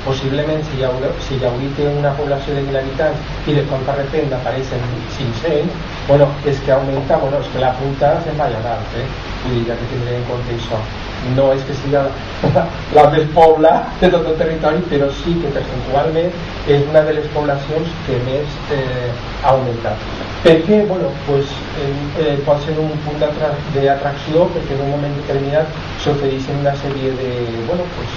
possiblement si hi hauria una població de 1.000 habitants i de cop de repente apareixen 500, bueno, és que augmenta, bueno, és que la punta se'n va allà dalt, vull dir, ja que tindré en compte això. No és que sigui la més pobla de tot el territori, però sí que percentualment és una de les poblacions que més ha augmentat. Perquè, bueno, pues, pot ser un punt d'atracció, perquè en un moment determinat s'ofereixen una sèrie de, bueno, pues,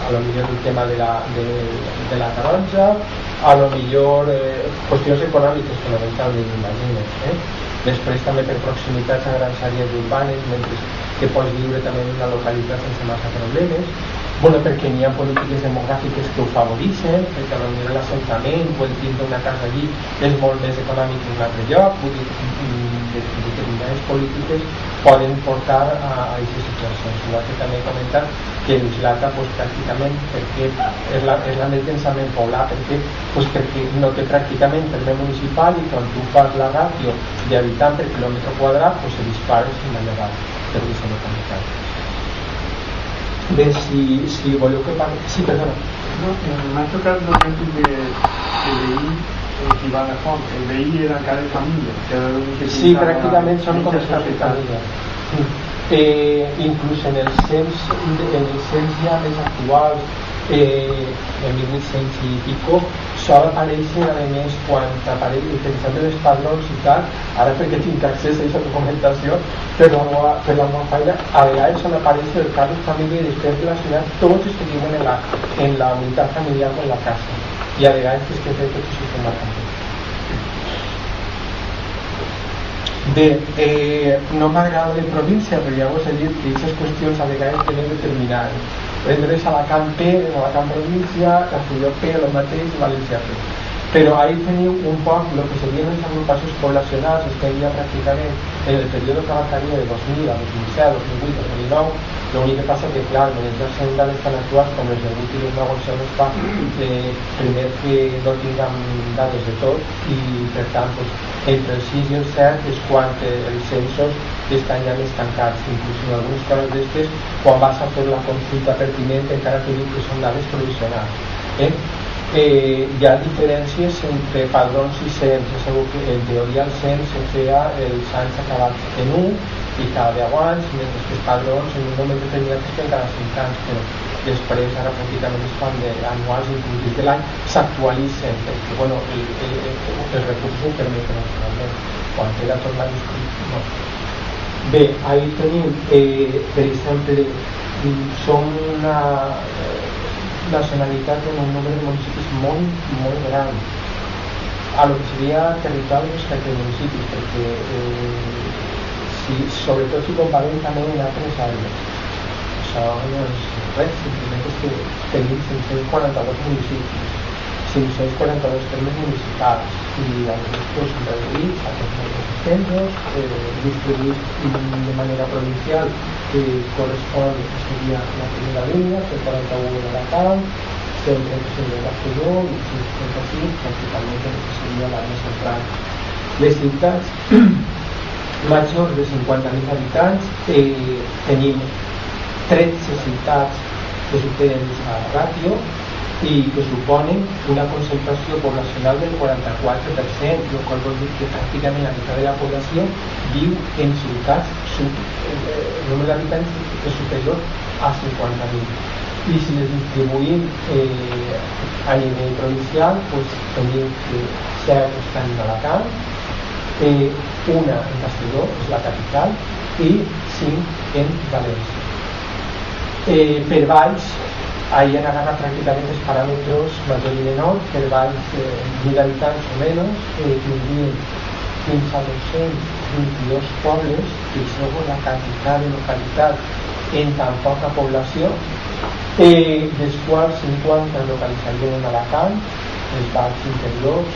a lo millor el tema de la taronja, a lo millor qüestions econòmiques fonamentalment, imagines, després també per proximitats a grans àrees urbanes, mentre que pots viure també en una localitat sense massa problemes, bueno, perquè n'hi ha polítiques demogràfiques que ho favoreixen, perquè potser l'assentament o el tindre una casa allí és molt més econòmic que en un altre lloc, vull dir, determinades polítiques poden portar a aquestes situacions. Igual que també he comentat que l'Islata, pues, pràcticament, perquè és la més densament poblada, perquè no té pràcticament terme municipal i quan tu fas la ràtio d'habitant per quilòmetre quadrat, pues, se dispara sin elevar, per dir-se no tan. Bé, si voleu que parli... Sí, perdona. No, m'ha tocat el moment que veí qui va a la font. El veí era cada família. Sí, pràcticament són com les famílies. Inclús en els cens ja més actuals, en 1800 i pico, sol aparèixer a més quan apareix utilitzant els padrons i tal, ara perquè tinc accés a aquesta documentació per la meva feina, a vegades sol aparèixer el cap de família i després relacionat tots els que viuen en la unitat familiar o en la casa, i a vegades és que té tot el sistema també. Bé, no m'agrada la província, però ja us he dit que aquestes qüestions a vegades tenen determinades. Endres a Alacant P, Alacant província, Castelló P, el mateix i València P. Però ahí teniu un poc el que serien les agrupacions poblacionals, es que hi ha pràcticament en el període que abarcaria de 2000 a 2007, 2008, 2009. L'únic que passa que, clar, mentre són dades tan actuals com les del últim nou on no es fa, primer que no tinguem dades de tot i, per tant, pues, entre el 6 i el 7 és quan els censos estan ja més tancats. Inclús en algunes coses d'estes, quan vas a fer la consulta pertinent, encara te diu que són dades provisionals. Hi ha diferències entre padrons i cens. És segur que en teoria el cens se feia els anys acabats en 1 i cada 10 anys, mentre que els padrons en un moment determinat es feien cada 5 anys, però després ara pràcticament es fan anuals, inclús de l'any s'actualitzen, perquè bueno, els recursos ho permeten naturalment. Quan queda tot manuscrit, no. Bé, ahí tenim, per exemple, som una nacionalitat en un nombre de municipis molt, molt gran, a lo que seria territori respecte de municipis, perquè sobretot si comparem també en altres àrees. Això no és res, simplement és que tenim 542 municipis, 542 termes municipals i alguns pues, reduïts a tots els centres, distribuïts de manera provincial que correspon que seria la primera línia, el 41 de l'Alacant, 137 de Castelló i 135 principalment que seria la més central. Les ciutats majors de 50.000 habitants tenim 13 ciutats que superen la ràtio i que suponen una concentració poblacional del 44%, el qual vol dir que pràcticament la meitat de la població viu en ciutats el nombre d'habitants és superior a 50.000. I si les distribuïm a nivell provincial, doncs tenim que 7 estan en Alacant, una en Castelló, és la capital, i 5 en València. Per baix, ahí han agarrat pràcticament els paràmetres major i menor, per baix 1.000 habitants o menys, tindrien fins a 222 pobles, fixeu-vos la quantitat de localitats en tan poca població, dels quals 50 localitzarien en Alacant, els barris interiors,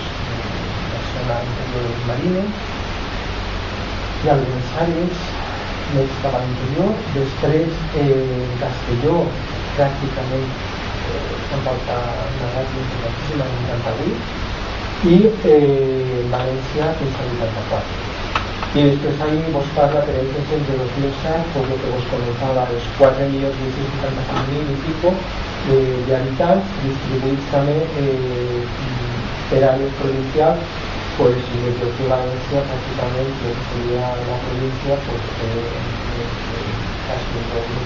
la zona interior dels marines, i algunes àrees més cap a l'interior. Després Castelló pràcticament comporta una ràtio importantíssima de 88 i València fins a 84. I després ahir vos parla, per exemple, de 2007, pues el que vos comentava, els 4.855.000 i pico d'habitants distribuïts també per àrees provincials, pues el que té València pràcticament, que seria la província, pues quasi el doble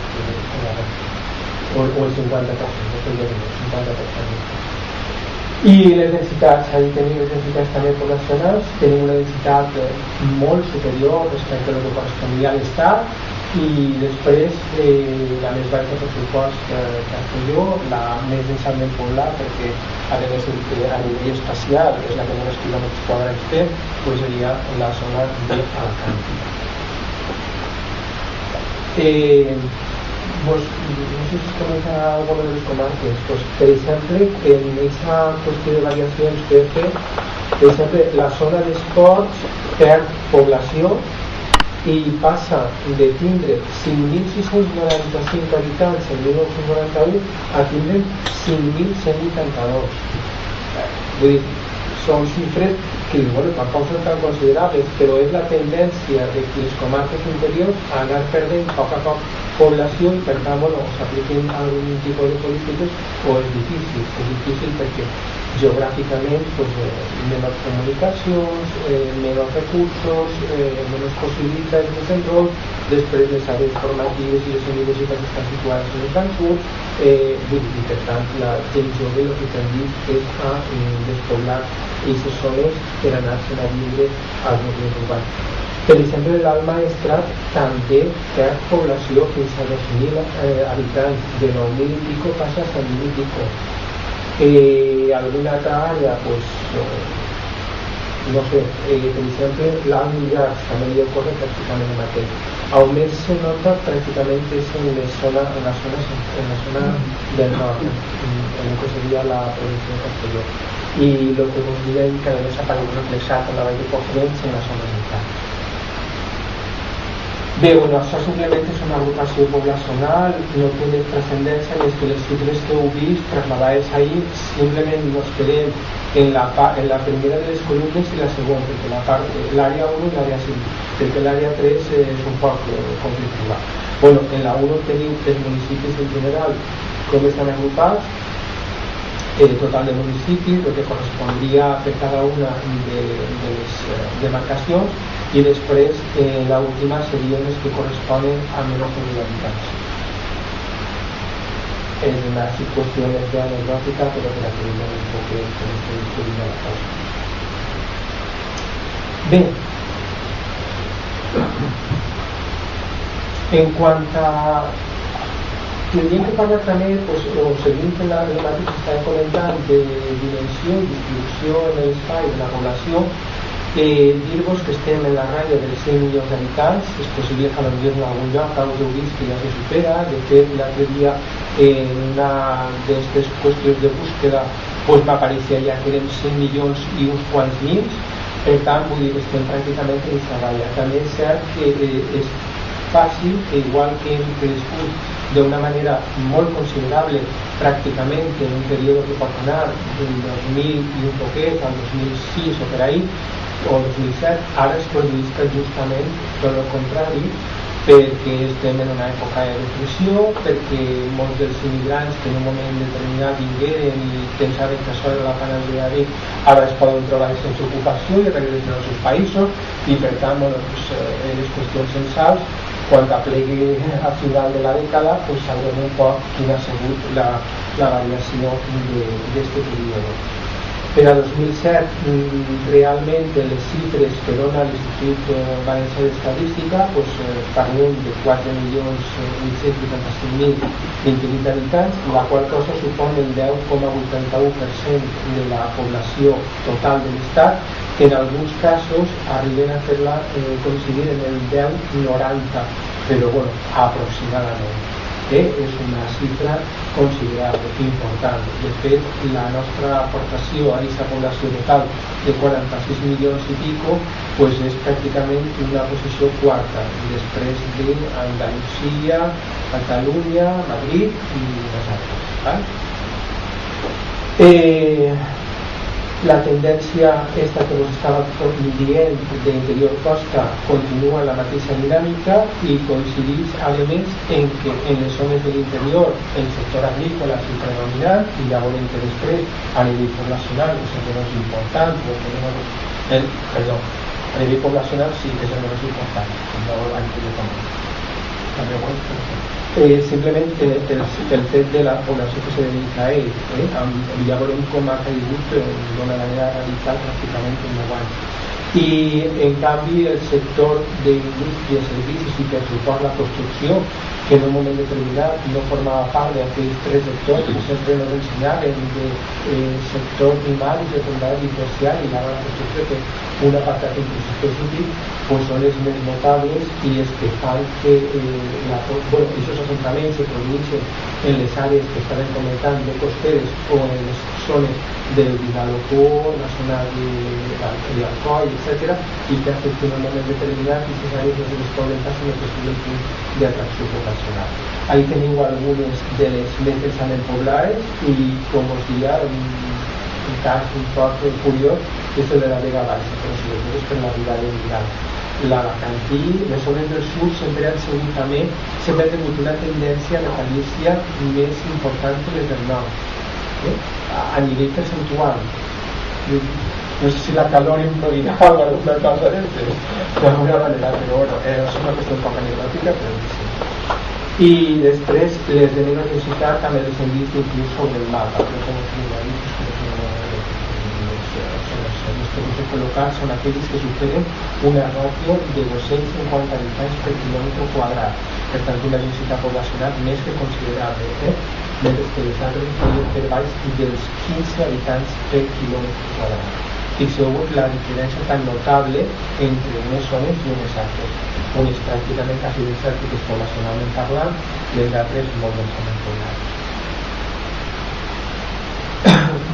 o el 50%, no seria el 50%. I les densitats, ahí tenim les densitats també poblacionals, tenim una densitat molt superior respecte a lo que correspondria a l'Estat i després la més baixa per supost Castelló, la més densament poblada perquè a nivell espacial és la que menys quilòmetres quadrats té, pues seria la zona d'Alcántara. Pues, no sé si es comença alguna de les comarques, pues, per exemple, en aquesta qüestió de variacions que he fet, per exemple, la zona d'esports perd població i passa de tindre 5.695 habitants en 1991 a tindre 5.182. Vull dir, són xifres que bueno, tampoc són tan considerables, però és la tendència de que les comarques interiors a anar perdent a poc població i per tant bueno, s'apliquen algun tipus de polítiques o és difícil perquè geogràficament pues, menys comunicacions, menys recursos, menys possibilitats de desenvolupament, després les àrees formatives i les universitats estan situades en el campus, i per tant la gent jove el que tendeix és a despoblar aquestes zones per anar-se'n a viure als nuclis urbans. Per exemple, l'Alt Maestrat també perd població fins a 2.000 habitants, de 9.000 i pico passa a 100.000 i pico. Alguna altra àrea, pues, no sé, per exemple, l'Alt Millars també li ocorre pràcticament el mateix. On més se nota pràcticament és en la zona del nord, en el que seria la província de Castelló. I el que vos direm que a més ha aparegut reflexat en la Vall de Cofrents en la zona central. Bé, bueno, això simplement és una agrupació poblacional, no té transcendència més que les xifres que heu vist trasladades ahir, simplement nos quedem en la primera de les columnes i la següent, perquè l'àrea 1 i l'àrea 5, perquè l'àrea 3 és un poc conflictiva. Bueno, en la 1 teniu els municipis en general, com estan agrupats, el total de municipis, el que correspondria per cada una de les demarcacions, i després l'última serien les que corresponen a menys de 1.000 habitants. És una situació més anecdòtica, però per a que veiem un poc com es distribuïa la cosa. Bé, en quant a... tindríem que parlar també, pues, o seguint el mateix que estava comentant, de dimensió i distribució en l'espai de la població, dir-vos que estem en la ratlla dels 100 milions d'habitants, és possible que potser en algun lloc us heu vist que ja se supera. De fet, l'altre dia en una d'aquestes qüestions de búsqueda pues, m'apareixia ja que eren 100 milions i uns quants mils, per tant vull dir que estem pràcticament en aquesta ratlla. També és cert que és fàcil que igual que hem crescut d'una manera molt considerable pràcticament en un període que pot anar del 2000 i un poquet al 2006 o per ahí, o 2007, ara es produeix justament tot el contrari, perquè estem en una època de depressió, perquè molts dels immigrants que en un moment determinat vingueren i pensaven que això era la panacea de ara es poden trobar sense ocupació i regresen als seus països, i per tant bueno, pues, les qüestions censals quan aplegui a final de la dècada pues, sabrem un poc quina ha sigut la variació d'aquest període. Per a 2007, realment les xifres que dona l'Institut Valencià d'Estadística pues, parlem de 4.885.028 habitants, la qual cosa supon el 10,81% de la població total de l'Estat, que en alguns casos arriben a fer-la coincidir en el 10,90, però bueno, aproximadament. És una xifra considerable, important. De fet, la nostra aportació a aquesta població total de 46 milions i pico pues és pràcticament una posició quarta, després d'Andalusia, Catalunya, Madrid i les altres. La tendència esta que us estava dient d'interior costa continua la mateixa dinàmica i coincideix a més en que en les zones de l'interior el sector agrícola és predominant i ja veurem que després a nivell poblacional és el menys important a nivell poblacional sí que és el menys important no simplement el fet de la població que se dedica a ell ja veurem com ha caigut d'una manera radical pràcticament en 9 anys i en canvi el sector d'indústria, servicis i per suport la construcció que en un moment determinat no formava part d'aquells 3 sectors que sempre nos ensenyaven de sector primari, secundari i terciari i ara la construcció té un apartat inclús específic pues són els més notables i els que fan que aquests assentaments se produeixen en les àrees que estaven comentant de costeres o en les zones del Vinalopó, la zona de Alcoi, etc. i que afecten en un moment determinat i aquestes àrees no se les poden passar sinó que són el punt d'atracció poblacional. Ahí teniu algunes de les més densament poblades i com us diria un cas un poc curiós és el de la Vega Baixa, però sobretot per l'arribada de migrants. L'Alacantí, les zones del sud sempre han sigut també, sempre han tingut una tendència natalícia més important que les del nord, a nivell percentual. No sé si la calor influirà alguna cosa d'alguna manera, però bueno, és una qüestió un poc anecdòtica, però sí. I després les de menys densitat també les hem vist inclús sobre el mapa, però com us dic, los productos colocados son aquellos que superen una ratio de 250 habitantes per quilòmetre quadrat, per tant una densitat poblacional més que considerable, mentre que les altres estaven per baix dels 15 habitants per quilòmetre quadrat. Fixeu-vos la diferència tan notable entre unes zones i unes altres, unes pràcticament quasi desèrtiques poblacionalment parlant, les altres molt densament poblades.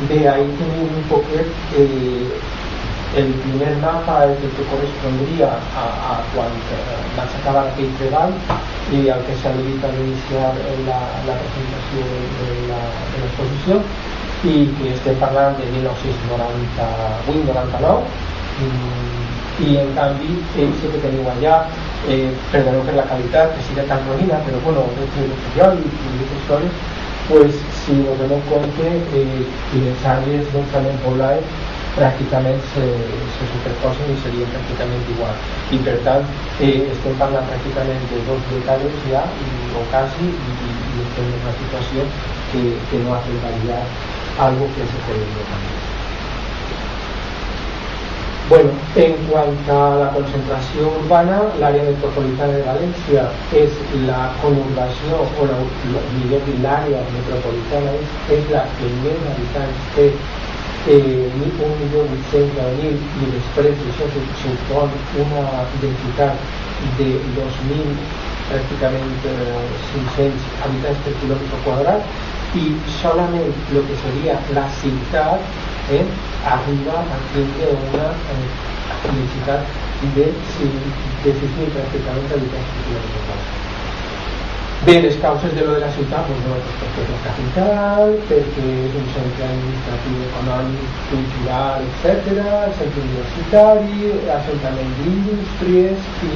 Bé, ahí tenim un poquet el primer mapa és el que correspondria a quan vaig acabar aquell treball i al que s'ha dedicat a iniciar la presentació de l'exposició i que estem parlant de 1998-99 i en canvi ells que teniu allà perdoneu per la qualitat que siga tan bonita però bueno, entre el i les històries pues si nos donem compte les àrees densament poblades pràcticament se superposen i serien pràcticament igual i per tant estem parlant pràcticament de 2 dècades ja o quasi i estem en una situació que no ha fet variar algo que se podria canviar. Bueno, en quant a la concentració urbana, l'àrea metropolitana de València és la conurbació o l'àrea metropolitana és la que més habitants té 1.800.000 i després d'això supon una densitat de 2.000 pràcticament 500 habitants per quilòmetre quadrat i solament el que seria la ciutat arriba a tindre una densitat de 6.000 pràcticament habitants per quilòmetre quadrat. Bé, les causes de lo de la ciutat, doncs no, perquè és la capital, perquè és un centre administratiu, econòmic, cultural, etc., centre universitari, assentament d'indústries i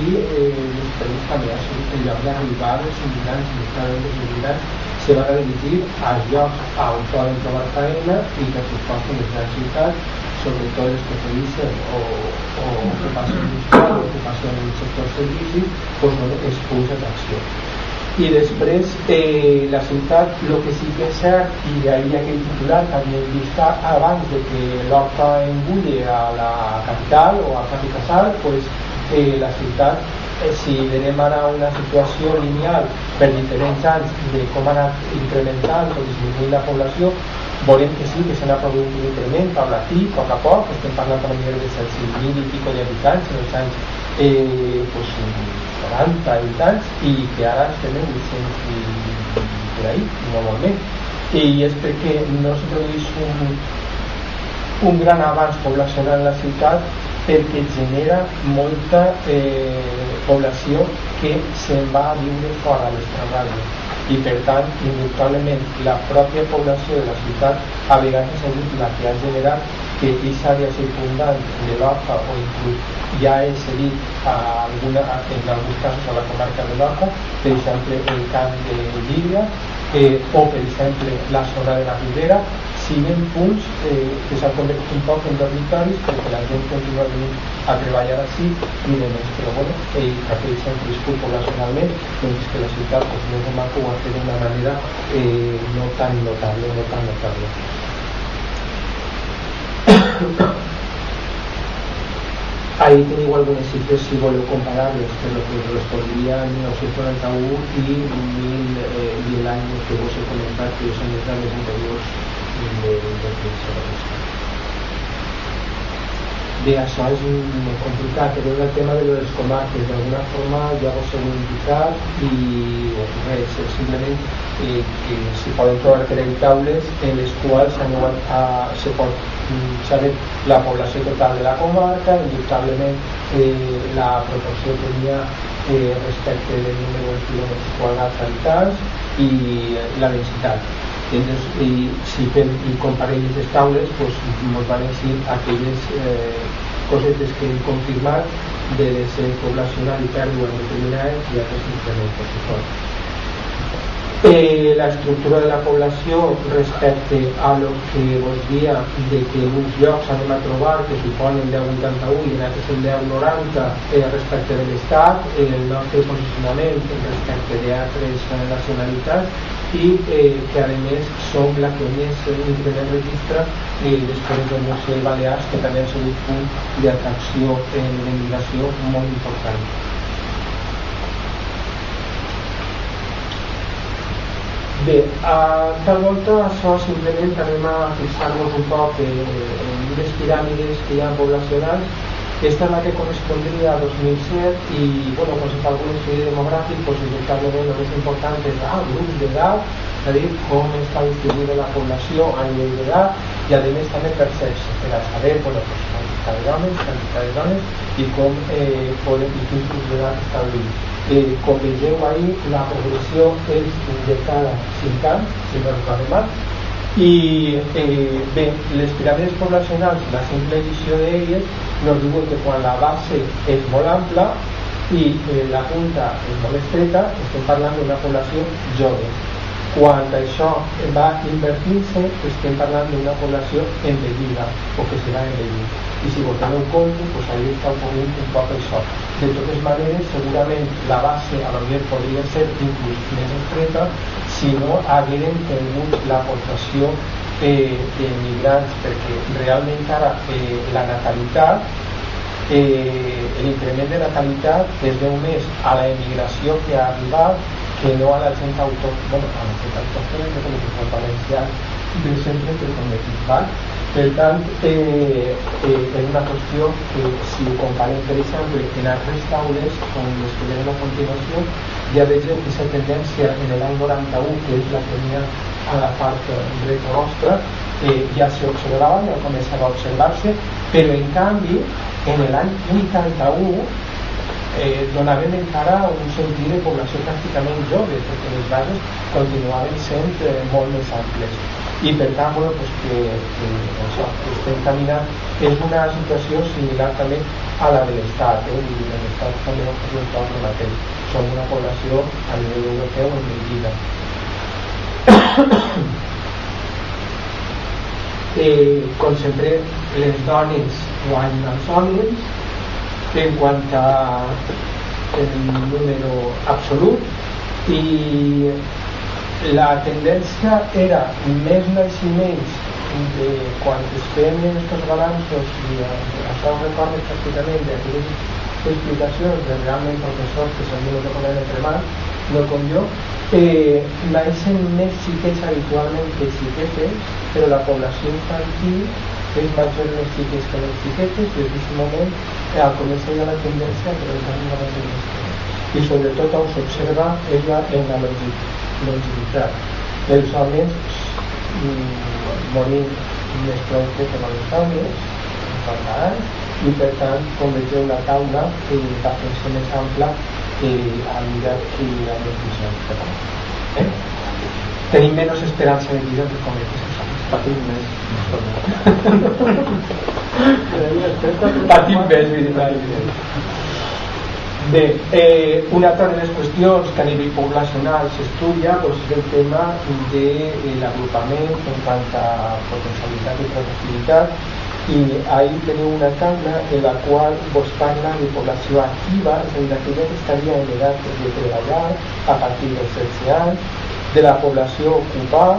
després també el lloc d'arribar dels immigrants, els immigrants se van a dirigir als llocs on poden trobar feina i per suposo les grans ciutats, sobretot les que produeixen o ocupació industrial o ocupació en el sector servicis, doncs és punts d'atracció. I després la ciutat, el que sí que és cert, i d'ahir aquell titular també hem vist abans de que l'Horta engulle a la capital o al Pati Casal, pues, la ciutat, si venem ara una situació lineal per diferents anys de com ha anat incrementant o disminuint la població, veurem que sí, que s'ha produït un increment paulatí, a poc, estem parlant a nivell de 100.000 i pico d'habitants en els anys 40 habitants i que ara estem en 800 i per ahí, normalment. I és perquè no es produeix un gran avanç poblacional en la ciutat perquè genera molta població que se'n va a viure fora de l'extramària i per tant, indubtablement, la pròpia població de la ciutat a vegades ha sigut la que ha generat que aquesta àrea circundant de l'Horta o inclús ja és cedit en alguns casos a la comarca de l'Horta, per exemple el camp de Llíria o per exemple la zona de la Ribera, siguen punts que s'han convertit un poc en dormitoris perquè la gent continua venint a treballar així i demés, però bueno, aquells han crescut poblacionalment, doncs que la ciutat pues, més o menys ho ha fet d'una manera no tan notable. Ahí teniu algunes xifres si voleu comparar-les, però que correspondia a 1991 i l'any que vos he comentat, que són els anys anteriors de això és molt complicat, però el tema de les comarques d'alguna forma ja vos heu indicat i res, simplement que s'hi poden trobar taules en les quals se pot saber la població total de la comarca, indubtablement la proporció que hi ha respecte del número de quilòmetres quadrats habitants i la densitat. Si fem i comparem les taules, doncs ens van eixir aquelles cosetes que hem confirmat de descens poblacional i pèrdua en determinades i altres increments per suport. La estructura de la població respecte a lo que vos dia de que en uns llocs anem a trobar que suponen 10,81 i en altres el 10,90 respecte de l'Estat, el nostre posicionament respecte d'altres nacionalitats i que a més som la que més increment registra després de les Balears, que també ha sigut un punt d'atracció en l'emigració molt important. Bé, a tal volta això simplement anem a fixar-nos un poc en les piràmides que hi ha poblacionals. Esta és la que correspondria a 2007 i, bueno, quan se fa algun estudi demogràfic, doncs indubtablement el més important és grups d'edat, és a dir, com està distribuïda la població a nivell d'edat i a més també per sexe, per a saber, bueno, pues, quantitat d'homes, quantitat de dones i com poden i quins grups d'edat estan vivint. Com vegeu ahir, la progressió és de cada 5 anys, si no recordo mal, i bé, les piràmides poblacionals, la simple edició d'elles nos diuen que quan la base és molt ampla i la punta és molt estreta, estem parlant d'una població jove. Quan això va invertir-se, estem parlant d'una població envellida o que serà envellit. I si vos doneu compte, doncs ahí està ocorrent un poc això. De totes maneres, segurament la base a lo millor podria ser inclús més estreta si no hagueren tingut l'aportació d'emigrants, perquè realment ara la natalitat, l'increment de natalitat es deu més a la emigració que ha arribat que no a la gent autòctona, a la gent autòctona que com que valencià de sempre que cometit, val? Per tant, és una qüestió que si ho comparem, per exemple, en altres taules, com les que veiem a continuació, ja vegeu aquesta tendència en l'any 91, que és la que n'hi ha a la part dreta nostra, ja s'observava, ja començava a observar-se, però en canvi, en l'any 81, donaven encara un sentit de població pràcticament jove, perquè les bases continuaven sent molt més amples. I per tant, bueno, pues que això, estem caminant, és una situació similar també a la de l'Estat, i l'Estat també és un poc el mateix. Som una població a nivell europeu envellida. Com sempre, les dones guanyen els homes en quant a el número absolut i la tendència era més naixements de quan es feien aquests balanços i això ho recordo pràcticament d'aquelles explicacions de realment professors que s'han vingut a poder entre mans, no com jo, naixen més xiquets habitualment que xiquetes, però la població infantil és major les xiques que les xiquetes i en aquest moment al començar hi ha la tendència que les dones van ser més xiquetes i sobretot on s'observa és en la longevitat. Els homes morim més prompte que les dones, en 40 anys, i per tant, com vegeu, la taula va fer-se més ampla a mesura que hi ha més visions. Tenim menys esperança de vida que com aquestes persones. Patim més. Patim més, bé, una altra de les qüestions que a nivell poblacional s'estudia doncs, és el tema de l'agrupament en quant a potencialitat i productivitat, i ahí teniu una taula en la qual vos parla de població activa, és a dir, aquella que estaria en edat de treballar a partir dels 16 anys, de la població ocupada,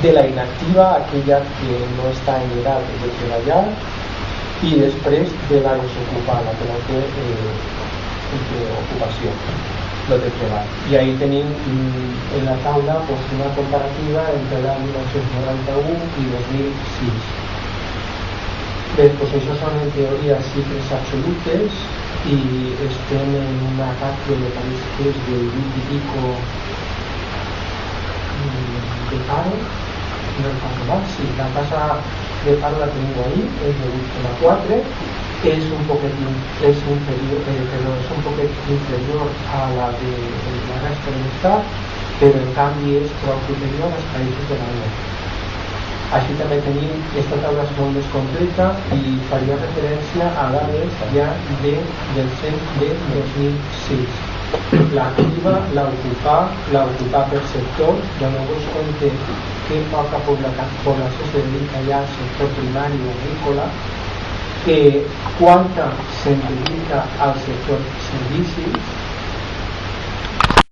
de la inactiva, aquella que no està en edat de treballar, i després de la desocupada, que no té ocupació, no té treball. I ahí tenim en la taula pues, una comparativa entre l'any 1991 i 2006. Bé, pues això són en teoria xifres absolutes i estem en una ràtio de pareix que és de 20 i pico de paro, no recordo mal, sí, la tasa de paro la teniu ahí, és de 8,4, és un poquet inferior a la de la resta de l'Estat, però en canvi és prou superior als països de la UE. Així també tenim, aquesta taula és molt més completa i faria referència a dades ja del cens de 2006. L'activa, l'ocupar per sector, doneu-vos compte que poca població se dedica ja al sector primari o agrícola, quanta se dedica al sector servicis,